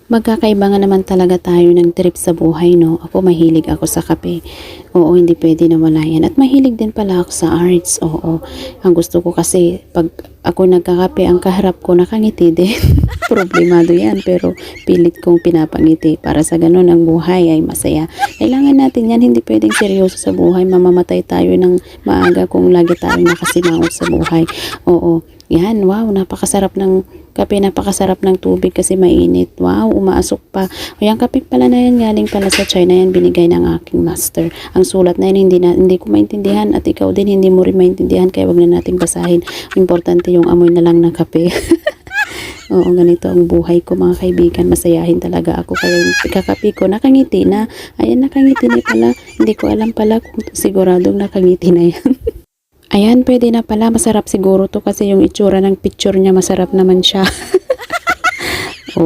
Magkakaiba nga naman talaga tayo ng trip sa buhay, no? Ako mahilig ako sa kape. Oo, hindi pwede na wala yan. At mahilig din pala ako sa arts. Oo. Ang gusto ko kasi pag ako nagkakape, ang kaharap ko nakangiti din. Problemado yan, pero pilit kong pinapangiti. Para sa ganun, ang buhay ay masaya. Kailangan natin yan, hindi pwedeng seryoso sa buhay. Mamamatay tayo ng maaga kung lagi tayo nakasimangot sa buhay. Oo. Yan, wow, napakasarap ng kape, napakasarap ng tubig kasi mainit. Wow, umaasok pa. O yung kape pala na yan, galing pala sa China yan, binigay ng aking master. Ang sulat na yan, hindi ko maintindihan at ikaw din hindi mo rin maintindihan kaya wag na nating basahin. Importante yung amoy na lang ng kape. Oo, ganito ang buhay ko mga kaibigan. Masayahin talaga ako. Kaya yung kakapi ko, nakangiti na. Ayan, nakangiti na pala. Hindi ko alam pala kung siguradong nakangiti na yan. Ayan, pwede na pala. Masarap siguro to kasi yung itsura ng picture niya, masarap naman siya.